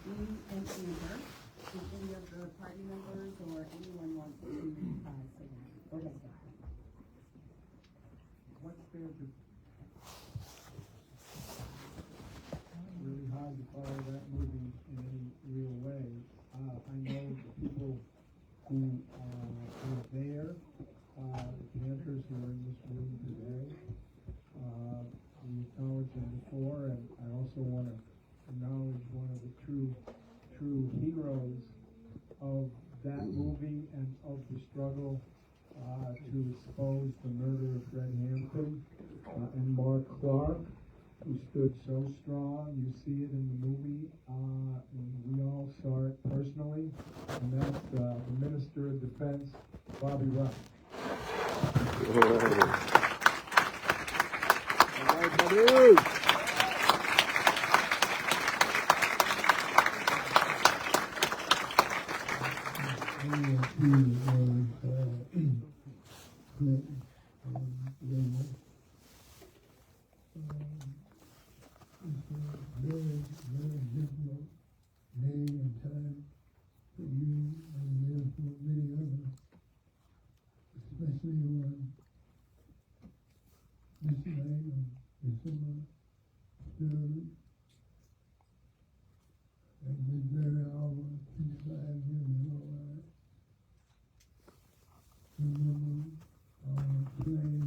me and Amber. If any of the party members or anyone wants to say that. Go ahead, Scott. What's there to? Really hard to follow that movie in any real way. I know the people who were there, the Panthers who are in this room today. We acknowledged them before, and I also want to acknowledge one of the true heroes of that movie and of the struggle to expose the murder of Fred Hampton and Mark Clark, who stood so strong. You see it in the movie, and we all saw it personally, and that's the Minister of Defense, Bobby Rush. All right, buddy. Very difficult day and time for you and for many others, especially on this night of December 3rd, at this very hour, 55 years ago, I remember our plan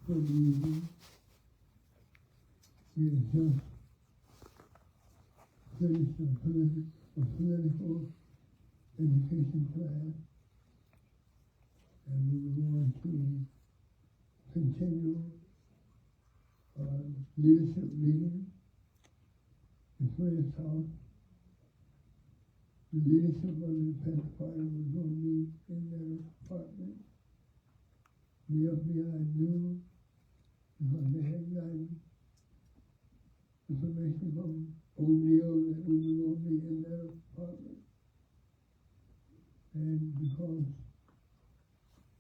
for the evening. We had just finished a political education class, and we were going to continue our leadership meeting in Friends House. The leadership of the Panther Party was going to meet in their apartment. The FBI knew because they had gotten information from O'Neill that we were going to be in their apartment. And because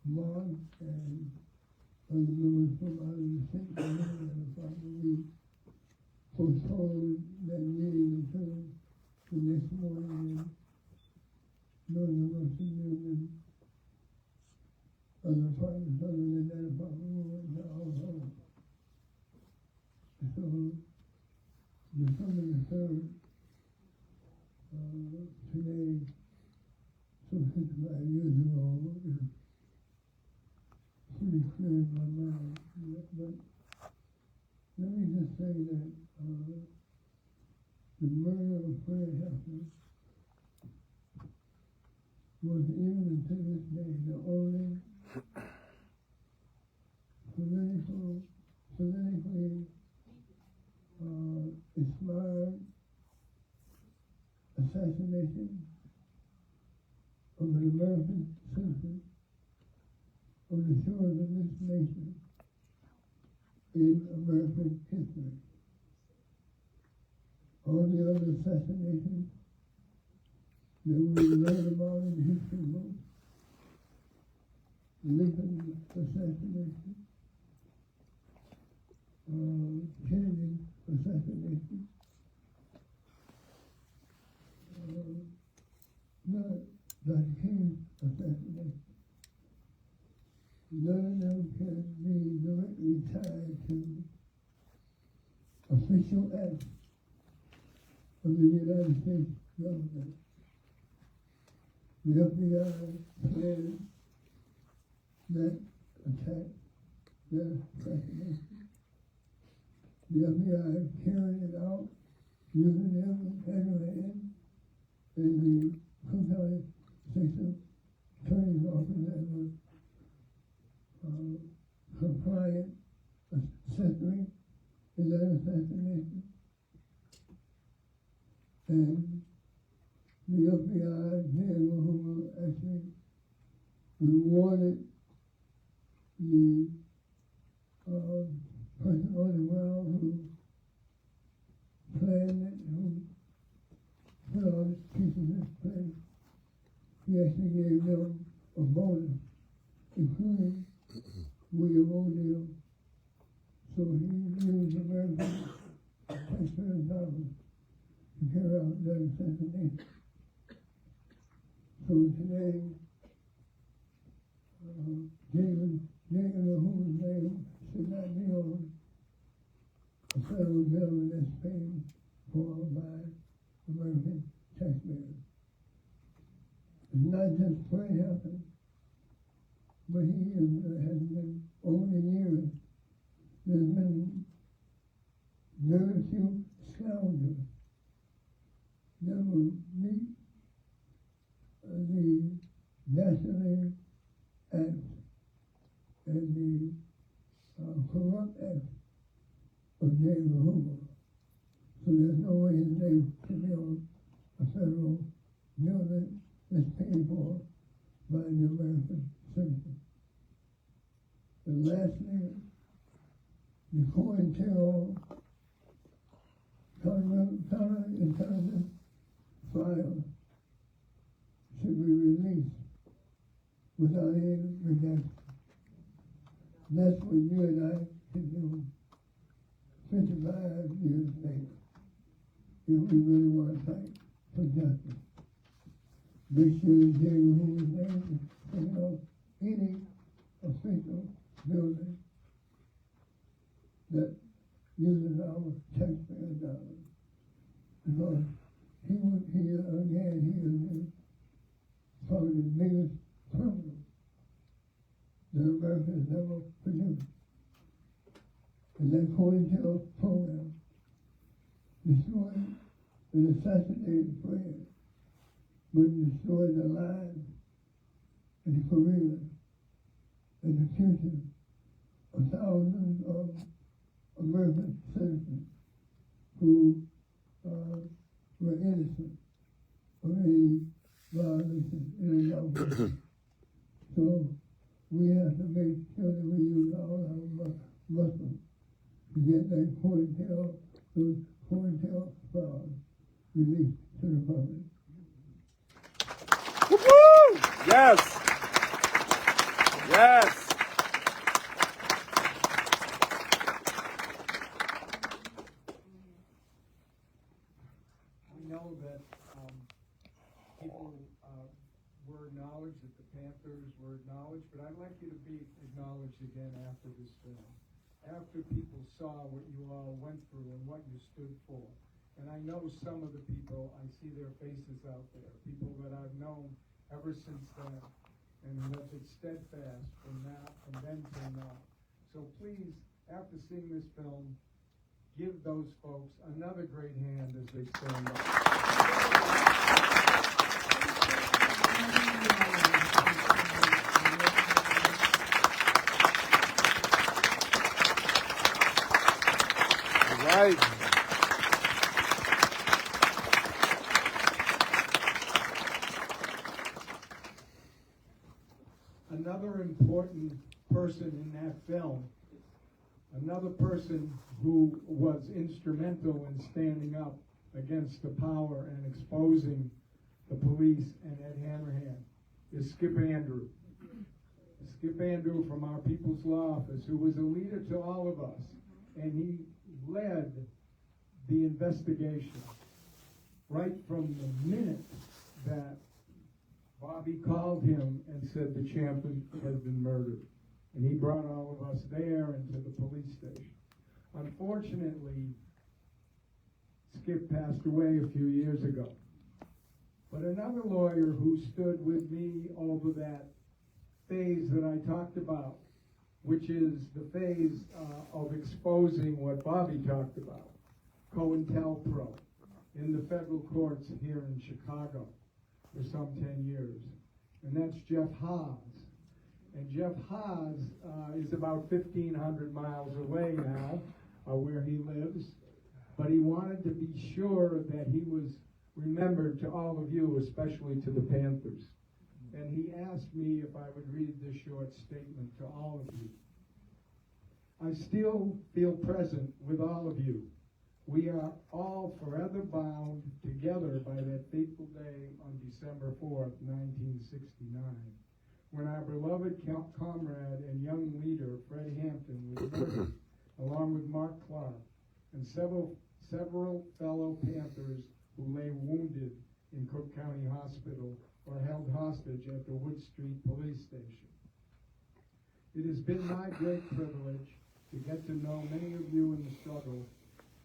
Mark and other members from out of the state were in their apartment, we postponed that meeting until the next morning, and none of us knew that other apartments other than that apartment were in our home. So December the 3rd, today, some 55 years ago, is pretty clear in my mind. But let me just say that the murder of Fred Hampton was, even until this day, the only politically inspired assassination of an American citizen on the shores of this nation in American history. All the other assassinations that we learn about in the history books, Lincoln assassination, Kennedy assassination, not Dr. King's assassination. None of them can be directly tied to official acts of the United States government. The FBI planned that attack, that assassination. The FBI carried it out using every hand in the Cook County State Attorney's Office as a compliant accessory in that assassination. And the FBI general who actually rewarded the person on the ground who planned it, who put all the pieces in place. He actually gave them a bonus, including William O'Neill. So he used American taxpayers' dollars to carry out their assassination. So today, Jacob whose name should not be on a federal bill that's paid for by American taxpayers. It's not just Fred Hampton, but he has been, over the years, there's been very few scoundrels that will meet the nationally acts and the corrupt acts of James Hoover. So there's no way his name can be on a federal building that's paid for by the American citizen. And lastly, the COINTEL counterintelligence files should be released without any redaction. That's what you and I can do 55 years later, if we really want to fight for justice. Make sure that Jerry Hoover's name is taken off any official building that uses our taxpayer dollars. Because he is probably the biggest criminal that America has ever produced. And that COINTEL program destroyed and assassinated Fred, but destroyed the lives and the careers and the future of thousands of American citizens who were innocent of any violation in the operation. So we have to make sure that we use all our muscles to get that those COINTEL files released to the public. Woo-hoo! Yes! Yes! We know that people were acknowledged, that the Panthers were acknowledged, but I'd like you to be acknowledged again after this film. After people saw what you all went through and what you stood for. And I know some of the people, I see their faces out there, people that I've known ever since then, and have been steadfast from then till now. So please, after seeing this film, give those folks another great hand as they stand up. Right. Another important person in that film, another person who was instrumental in standing up against the power and exposing the police and Ed Hanrahan, is Skip Andrew. Skip Andrew from Our People's Law Office, who was a leader to all of us, and he led the investigation right from the minute that Bobby called him and said the champion had been murdered. And he brought all of us there and to the police station. Unfortunately, Skip passed away a few years ago. But another lawyer who stood with me over that phase that I talked about, which is the phase of exposing what Bobby talked about, COINTELPRO, in the federal courts here in Chicago for some 10 years. And that's Jeff Haas. And Jeff Haas is about 1,500 miles away now, where he lives. But he wanted to be sure that he was remembered to all of you, especially to the Panthers. And he asked me if I would read this short statement to all of you. I still feel present with all of you. We are all forever bound together by that fateful day on December 4th, 1969, when our beloved comrade and young leader, Fred Hampton, was murdered, along with Mark Clark and several fellow Panthers who lay wounded in Cook County Hospital or held hostage at the Wood Street Police Station. It has been my great privilege to get to know many of you in the struggle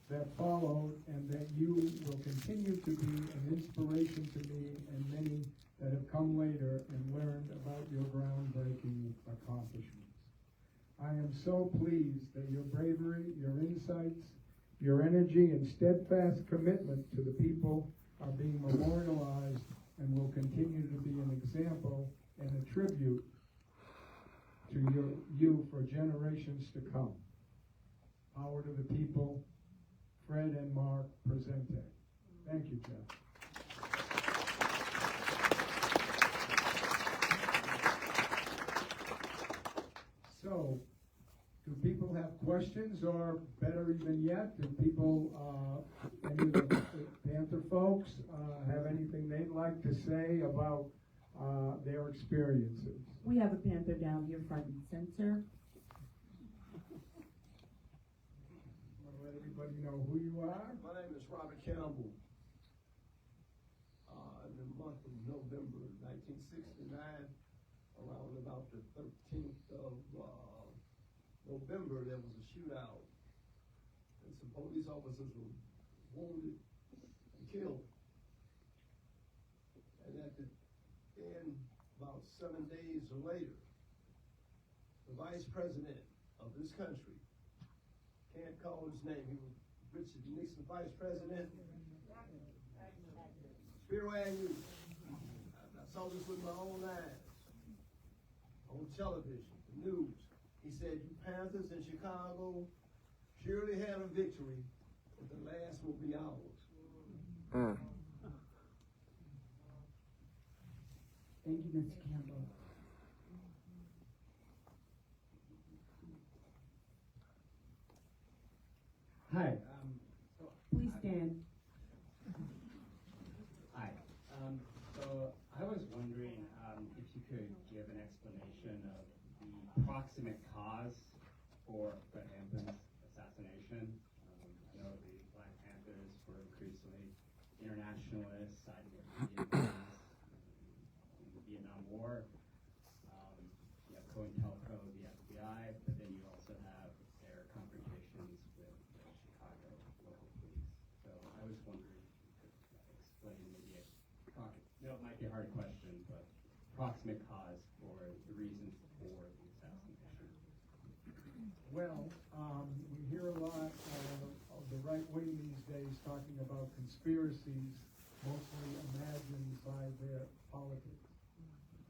that followed, and that you will continue to be an inspiration to me and many that have come later and learned about your groundbreaking accomplishments. I am so pleased that your bravery, your insights, your energy, and steadfast commitment to the people are being memorialized and will continue to be an example and a tribute to you for generations to come. Power to the people. Fred and Mark Presente. Thank you, Jeff. So, do people have questions, or better even yet, do people, any of the Panther folks, have anything they'd like to say about their experiences? We have a Panther down here front and center. Let everybody know who you are. My name is Robert Campbell. In the month of November 1969, around about the 13th of November, there was a shootout, and some police officers were wounded and killed. And at the end, about 7 days later, the vice president of this country, can't call his name, he was Richard Nixon, vice president, Spiro Agnew. I saw this with my own eyes, on television, the news. He said, "You Panthers in Chicago surely had a victory, but the last will be ours." Thank you, Mr. Campbell. Hi. Please stand. Hi. So I was wondering if you could give an explanation of the proximate cause for Fred Hampton's assassination. I know the Black Panthers were increasingly internationalists, siding with the Vietnamese in the Vietnam War. You have COINTELPRO, the FBI, but then you also have their confrontations with the Chicago local police. So I was wondering if you could explain maybe it might be a hard question, but proximate cause for the reasons for the assassination. Well, we hear a lot of the right wing these days talking about conspiracies, mostly imagined by their politics.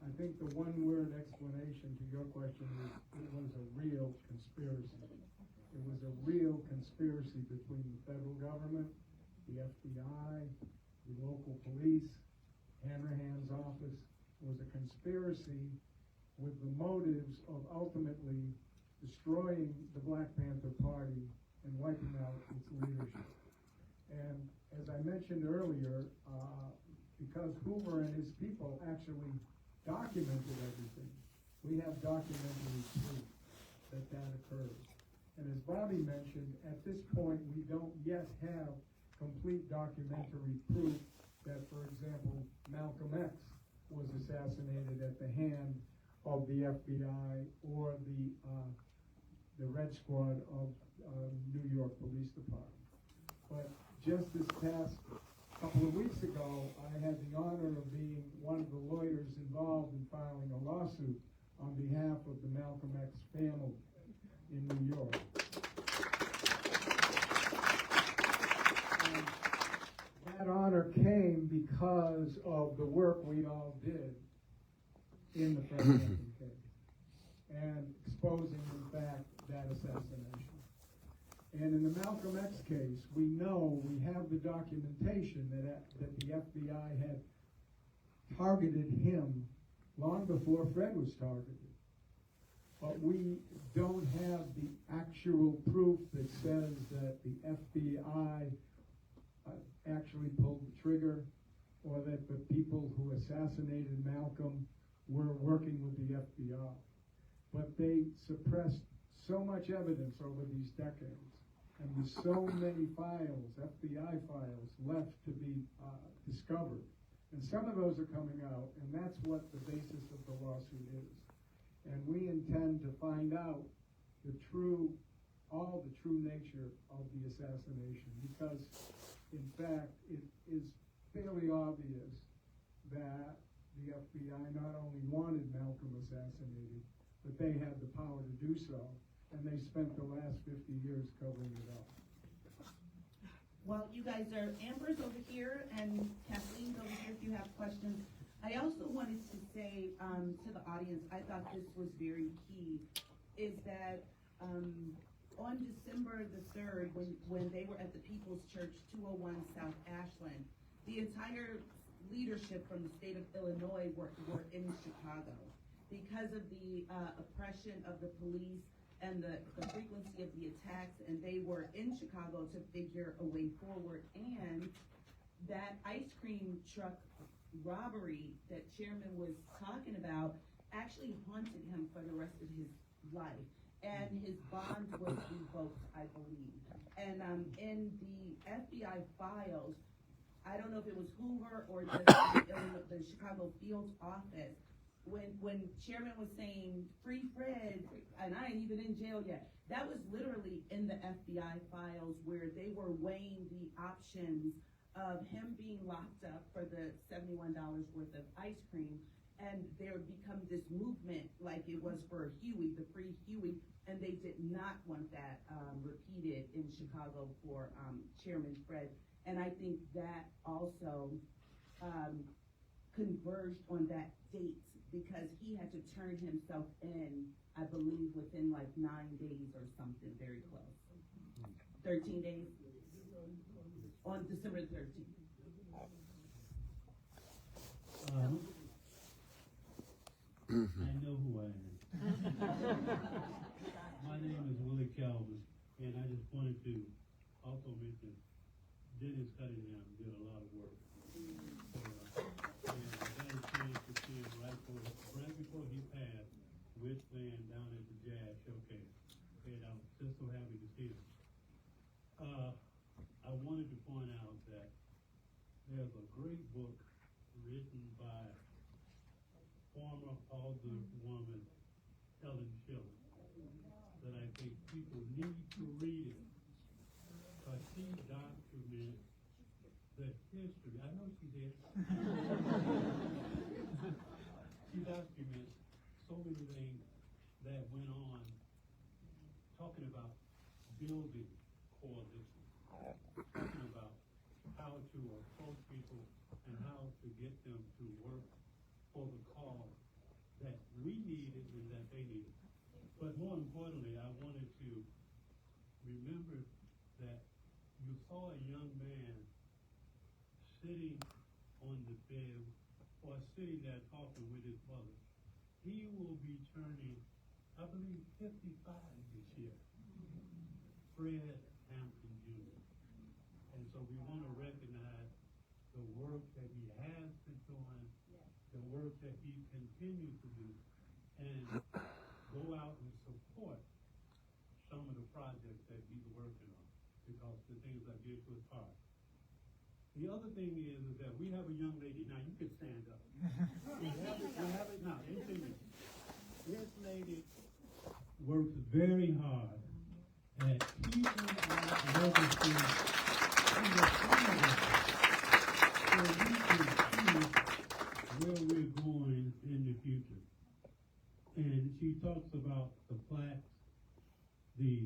I think the one-word explanation to your question is it was a real conspiracy. It was a real conspiracy between the federal government, the FBI, the local police, Hanrahan's office. It was a conspiracy with the motives of ultimately destroying the Black Panther Party and wiping out its leadership. And as I mentioned earlier, because Hoover and his people actually documented everything, we have documentary proof that that occurred. And as Bobby mentioned, at this point we don't yet have complete documentary proof that, for example, Malcolm X was assassinated at the hand of the FBI or the Red Squad of New York Police Department. But just this past couple of weeks ago, I had the honor of being one of the lawyers involved in filing a lawsuit on behalf of the Malcolm X family in New York. And that honor came because of the work we all did in the Fred Hampton case and exposing, in fact, that assassination. And in the Malcolm X case, we know, we have the documentation that the FBI had targeted him long before Fred was targeted. But we don't have the actual proof that says that the FBI actually pulled the trigger, or that the people who assassinated Malcolm were working with the FBI. But they suppressed so much evidence over these decades, and with so many files, FBI files, left to be discovered. And some of those are coming out, and that's what the basis of the lawsuit is. And we intend to find out all the true nature of the assassination, because in fact, it is fairly obvious that the FBI not only wanted Malcolm assassinated, but they had the power to do so, and they spent the last 50 years covering it up. Well, you guys are Amber's over here and Kathleen's over here if you have questions. I also wanted to say to the audience, I thought this was very key, is that on December the 3rd, when they were at the People's Church, 201 South Ashland, the entire leadership from the state of Illinois were in Chicago. Because of the oppression of the police and the frequency of the attacks, and they were in Chicago to figure a way forward. And that ice cream truck robbery that Chairman was talking about actually haunted him for the rest of his life. And his bond was revoked, I believe. And in the FBI files, I don't know if it was Hoover or just the Chicago Field office, when Chairman was saying, "Free Fred," and I ain't even in jail yet, that was literally in the FBI files where they were weighing the options of him being locked up for the $71 worth of ice cream, and there become this movement like it was for Huey, the free Huey, and they did not want that repeated in Chicago for Chairman Fred. And I think that also converged on that date, because he had to turn himself in, I believe, within like 9 days or something, very close. 13 days? On December 13th. I know who I am. My name is Willie Calvin, and I just wanted to also mention Dennis Cunningham did a lot of work. And I got a chance to see him right before he passed with Van down at the Jazz Showcase. And I'm just so happy to see him. I wanted to point out that there's a great book written by former alderwoman Helen Schiller that I think people need to read it, because she documents the history. I know she did. She documents so many things that went on, talking about building coalitions, talking about how to approach people and how to get them to work for the cause that we needed and that they needed. But more importantly, I wanted to remember that you saw a young man sitting on the bed or sitting there talking with his mother. He will be turning, I believe, 55 this year. Fred Hampton Jr. And so we want to recognize the work that he has been doing, the work that he continues to do, and go out and support some of the projects that he's working on, because the things are dear to his heart. The other thing is that we have a young lady. Now you can stand up. We have it now. This lady works very hard at keeping our legacy in the family, so we can see where we're going in the future. And she talks about the plaques, the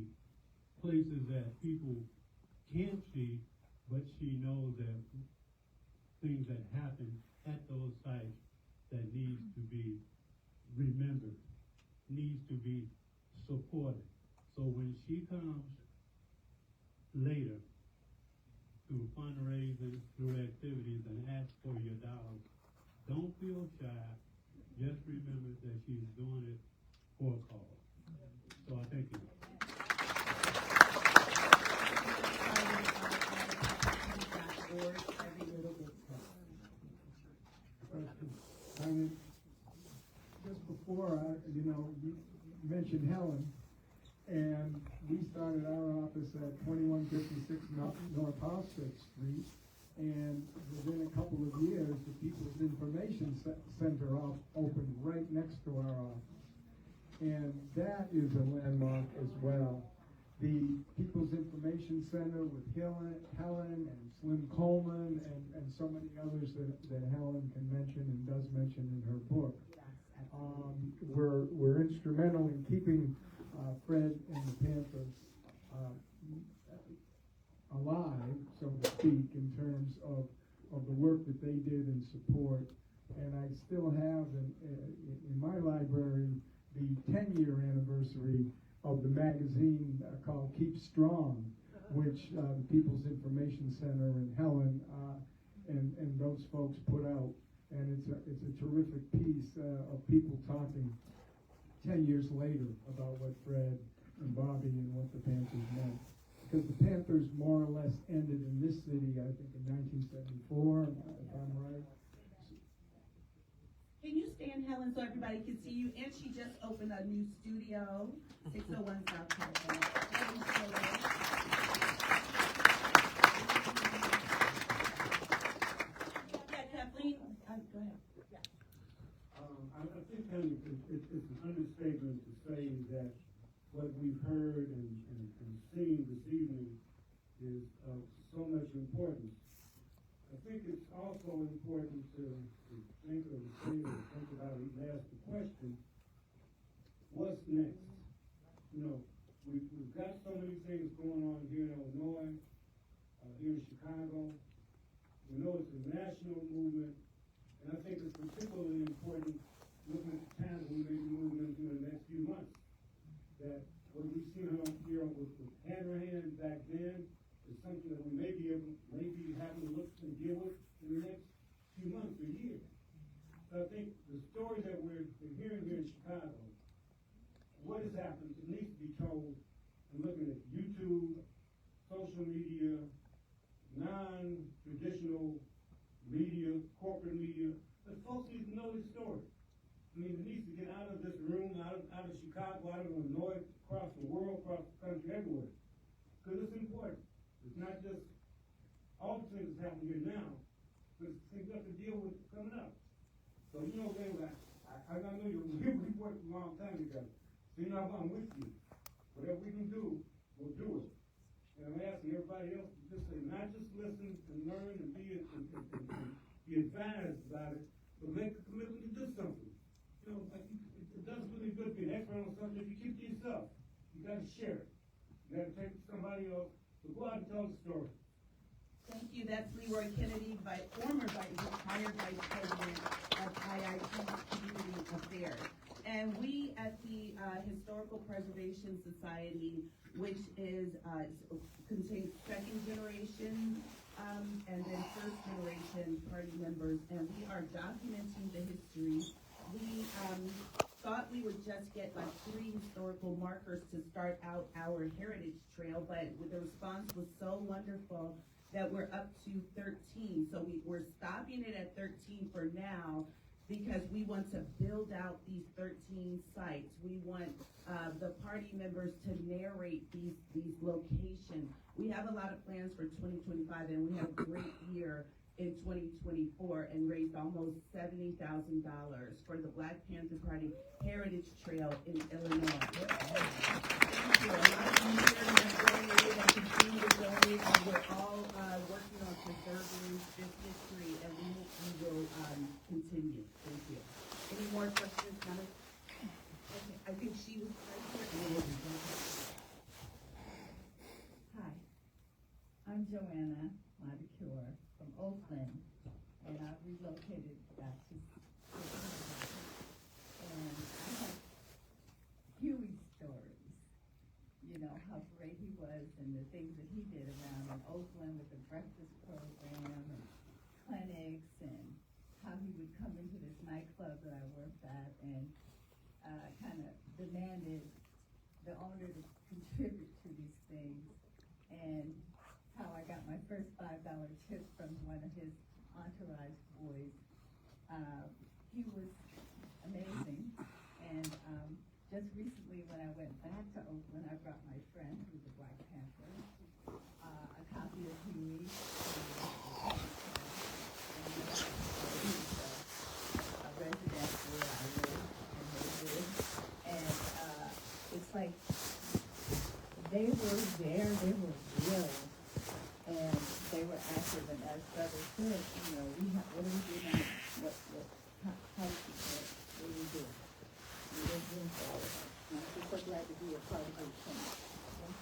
places that people can't see, but she knows that things that happen at those sites that needs to be remembered, needs to be supported. So when she comes later through fundraising, through activities, and asks for your dollars, don't feel shy. Just remember that she's doing it for a cause. So I thank you. Just before, you mentioned Helen, and we started our office at 2156 North Prospect Street, And within a couple of years, the People's Information Center opened right next to our office. And that is a landmark as well. The People's Information Center with Helen and Slim Coleman and so many others that Helen can mention and does mention in her book. Were instrumental in keeping Fred and the Panthers alive, so to speak, in terms of the work that they did in support. And I still have in my library the 10-year anniversary of the magazine called Keep Strong, which the People's Information Center and Helen and those folks put out. And it's a terrific piece of people talking 10 years later about what Fred and Bobby and what the Panthers meant. Because the Panthers more or less ended in this city, I think, in 1974, if I'm right. Can you stand, Helen, so everybody can see you? And she just opened a new studio, 601 South California. Yeah, Kathleen, go ahead. I think it's an understatement to say that what we've heard and seen this evening is of so much importance. I think it's also important to think of the thing and think about it and ask the question, what's next? You know, we've got so many things going on here in Illinois, here in Chicago. We know it's a national movement, and I think it's particularly important looking at the time that we may be moving into in the next few months. That what we've seen here with Hanrahan back then is something that we may be having to look and deal with in the next few months or years. So I think the story that we're hearing here in Chicago, what has happened, it needs to be told. I'm looking at YouTube, social media, non-traditional media, corporate media, but folks need to know this story. I mean, it needs to get out of this room, out of Chicago, out of Illinois, across the world, across the country, everywhere. Because it's important. It's not just all the things that's happening here now, but it's things we have to deal with coming up. So, you know, I know we worked a long time together. So, you know, I'm with you. Whatever we can do, we'll do it. And I'm asking everybody else to just say, not just listen and learn and be advised about it, but make a commitment to do something. You know, like it doesn't really good to be an expert on something if you keep to yourself. You got to share it. You got to take it to somebody else. So go out and tell the story. Thank you. That's Leroy Kennedy, retired Vice President of IIT Community Affairs. And we at the Historical Preservation Society, which contains second generation and then first generation party members, and we are documenting the history. We thought we would just get like 3 historical markers to start out our heritage trail, but the response was so wonderful that we're up to 13. So we're stopping it at 13 for now because we want to build out these 13 sites. We want the party members to narrate these locations. We have a lot of plans for 2025, and we have a great year in 2024 and raised almost $70,000 for the Black Panther Party Heritage Trail in Illinois. Thank you. A lot of you here have donated and continue to donate, and we're all working on preserving this history, and we will continue. Thank you. Any more questions, comments? Okay, I think she was right here. Hi, I'm Joanna Madicure from Oakland, and I've relocated back to Chicago. And I have Huey's stories, you know, how great he was and the things that he did around in Oakland with the breakfast program and clinics, and how he would come into this nightclub that I worked at and kind of demanded the owner to contribute to these things, and how I got my first $5 tip from one of his entourage boys. He was amazing, and just recently when I went back to Oakland, I brought my friend, who's a Black Panther, a copy of Huey, they were there, they were real, and they were active, and as Brother said, you know, what do we do now? How do we do it? What do we do? We didn't do it for all of us. And I'm just so glad to be a part of this thing. Thank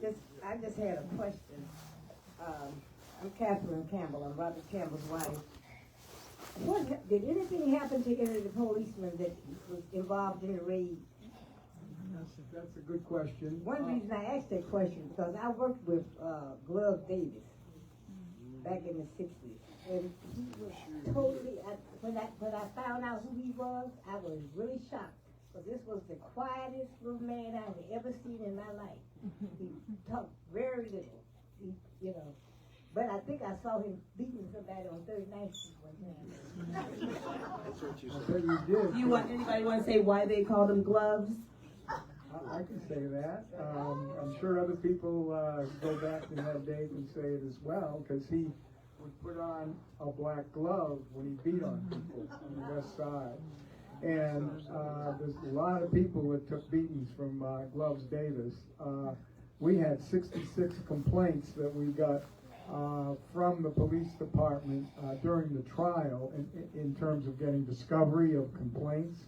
you. I just had a question. I'm Catherine Campbell. I'm Robert Campbell's wife. Did anything happen to any of the policemen that was involved in the raid? That's a good question. One reason I asked that question because I worked with Glove Davis back in the 60s, and he was totally. When I found out who he was, I was really shocked because this was the quietest little man I had ever seen in my life. He talked very little, you know. But I think I saw him beating somebody on 39th Street one time. I bet you did. Do you want, anybody want to say why they called them gloves? I can say that. I'm sure other people go back in that day and say it as well, because he would put on a black glove when he beat on people on the west side. And there's a lot of people that took beatings from Gloves Davis. We had 66 complaints that we got from the police department during the trial in terms of getting discovery of complaints.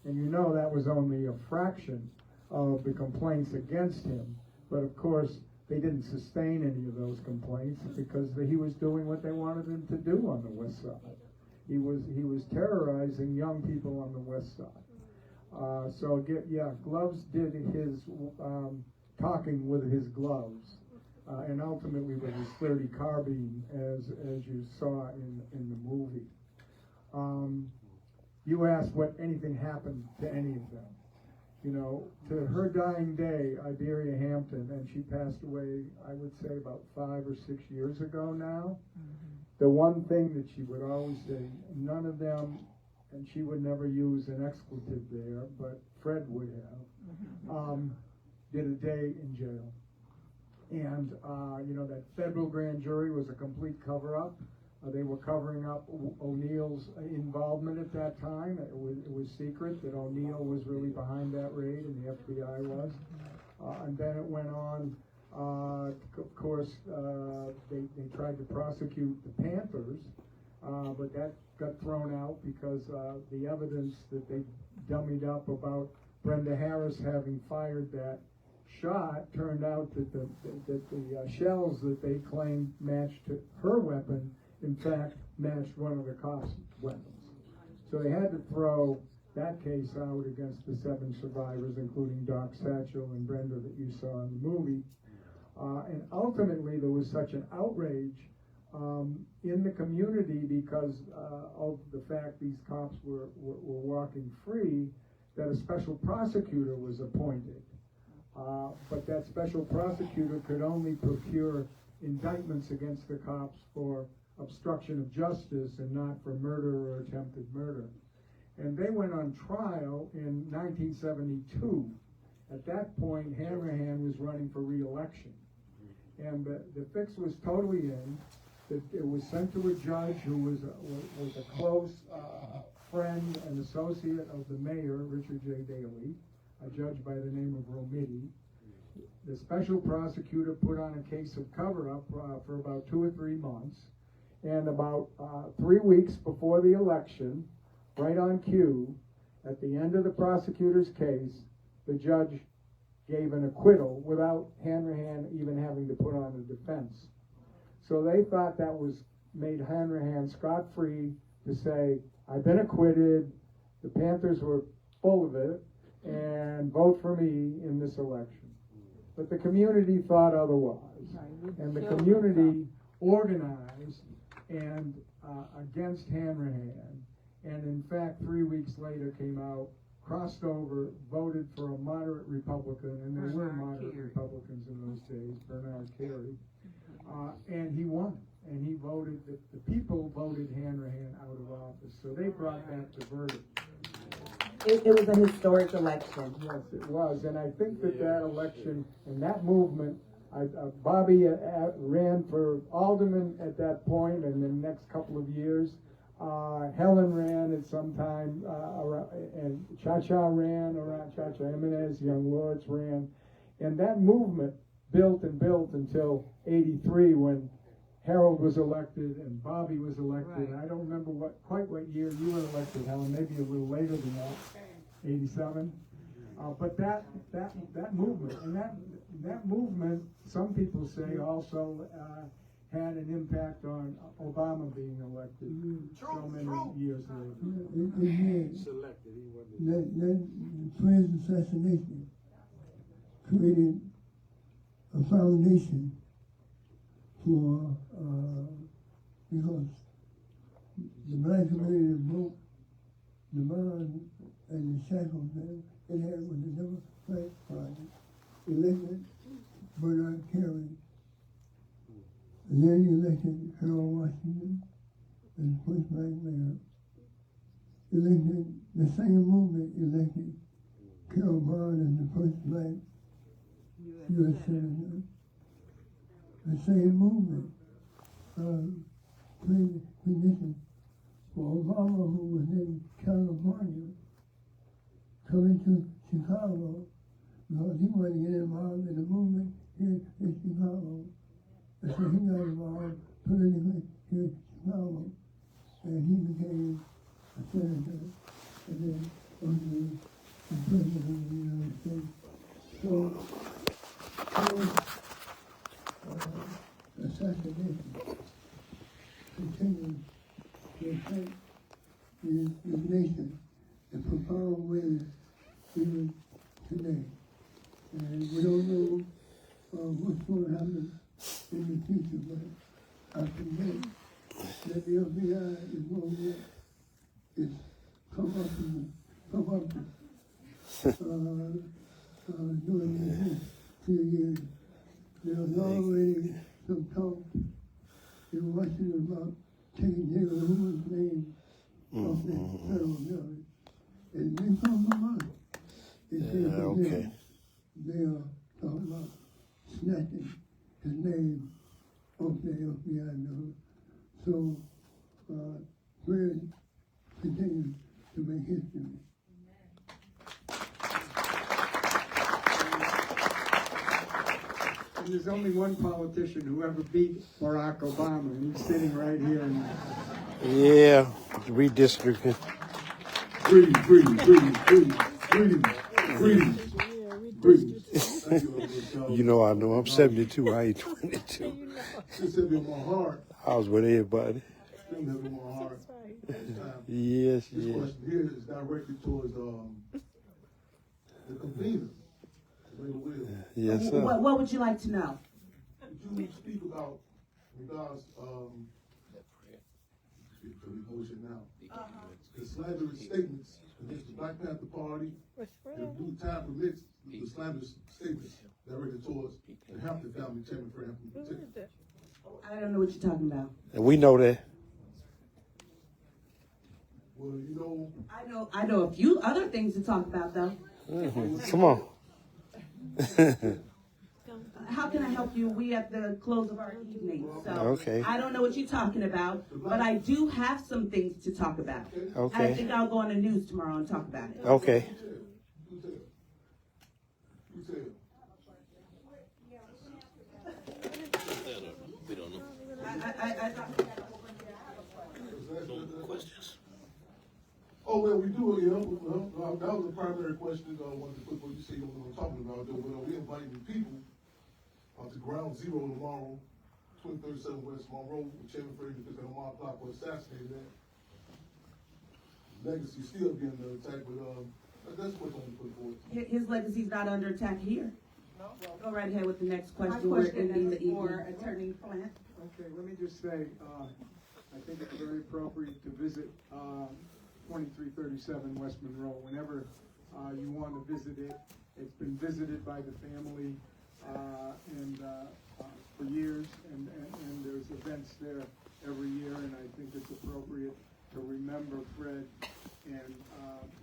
And you know that was only a fraction of the complaints against him. But of course, they didn't sustain any of those complaints because he was doing what they wanted him to do on the west side. He was terrorizing young people on the west side. Gloves did his talking with his gloves. And ultimately with his .30 carbine, as you saw in the movie. You asked what anything happened to any of them. You know, to her dying day, Iberia Hampton, and she passed away, I would say about 5 or 6 years ago now. The one thing that she would always say, none of them, and she would never use an expletive there, but Fred would have, did a day in jail. And, that federal grand jury was a complete cover-up. They were covering up O'Neill's involvement at that time. It was secret that O'Neill was really behind that raid, and the FBI was. And then it went on. Of course, they tried to prosecute the Panthers, but that got thrown out because the evidence that they dummied up about Brenda Harris having fired that shot turned out that the shells that they claimed matched her weapon, in fact, matched one of the cops' weapons. So they had to throw that case out against the 7 survivors, including Doc Satchel and Brenda that you saw in the movie. And ultimately, there was such an outrage in the community because of the fact these cops were walking free that a special prosecutor was appointed. But that special prosecutor could only procure indictments against the cops for obstruction of justice and not for murder or attempted murder. And they went on trial in 1972. At that point, Hanrahan was running for re-election. And the fix was totally in. It was sent to a judge who was a close friend and associate of the mayor, Richard J. Daley, a judge by the name of Romiti. The special prosecutor put on a case of cover-up for about 2 or 3 months. And about 3 weeks before the election, right on cue, at the end of the prosecutor's case, the judge gave an acquittal without Hanrahan even having to put on a defense. So they thought that made Hanrahan scot-free to say, I've been acquitted, the Panthers were full of it, and vote for me in this election. But the community thought otherwise. And the community organized and against Hanrahan. And in fact, 3 weeks later came out, crossed over, voted for a moderate Republican, and there were moderate Republicans in those days, Bernard Carey, and he won. And he voted, the people voted Hanrahan out of office. So they brought back the verdict. It was a historic election. Yes, it was. And I think that election and that movement, Bobby ran for alderman at that point, and in the next couple of years, Helen ran at some time, and Cha-Cha ran around, Cha-Cha Jimenez, Young Lords ran. And that movement built and built until '83 when Harold was elected and Bobby was elected. Right. I don't remember quite what year you were elected, Helen, maybe a little later than that, '87. But that movement, and that movement, some people say also had an impact on Obama being elected so many years later. Selected, that Fred's assassination created a foundation for, because the black community broke the bond and the shackles that it had with the Democratic Party, elected Bernard Carey, and then elected Harold Washington as first black mayor, elected the same movement, elected Carol Bond as the first black U.S. Senator. The same movement created conditions for Obama, who was in California, coming to Chicago because he wanted to get involved in the movement here in Chicago. And so he got involved politically here in Chicago, and he became a senator, and then ultimately the president of the United States. So, assassination continues to affect the nation in profound ways even today. And we don't know what's going to happen in the future, but I can bet that the FBI is going to get its come up during the next few years. There was already some talk in Washington about taking Taylor Hoover's name off the federal government. And they come from us. They say that they are talking about snatching his name off the FBI government. So, Fred continues to make history. And there's only one politician who ever beat Barack Obama, and he's sitting right here. Yeah, redistricting. You know I know. I'm 72. I ain't 22. I was with everybody. Yes, This yes. question here is directed towards the convener. Yes, sir. What would you like to know? Would you speak about regards emotion now? The slanderous statements against the Black Panther Party, and due time permits, the slanderous statements directed towards the Hampton family, Chairman Fred Hampton. I don't know what you're talking about. And we know that. Well, you know. I know a few other things to talk about though. Come on. How can I help you? We at the close of our evening, so Okay. I don't know what you're talking about, but I do have some things to talk about. Okay. I think I'll go on the news tomorrow and talk about it. Okay. We don't know. I thought. Questions? Oh, well, we do, you know, that was the primary question I wanted to put, what you say you were talking about, though. Well, we inviting the people to Ground Zero tomorrow, 2037 West Monroe, with Chairman Fred, because the Lamar Clock was assassinated there. Legacy still being under attack, but that's what I'm put forward. His legacy's not under attack here. Go right ahead with the next question. My We're question ending is the evening. for Attorney Flint. Okay, let me just say, I think it's very appropriate to visit 2337 West Monroe whenever you want to visit it. It's been visited by the family for years, and there's events there every year, and I think it's appropriate to remember Fred and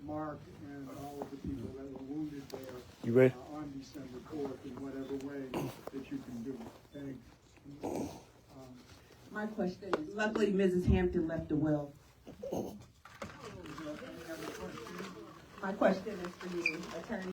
Mark and all of the people that were wounded there You ready? On December 4th in whatever way that you can do. Thanks. My question is, luckily Mrs. Hampton left a will. My question is for you, Attorney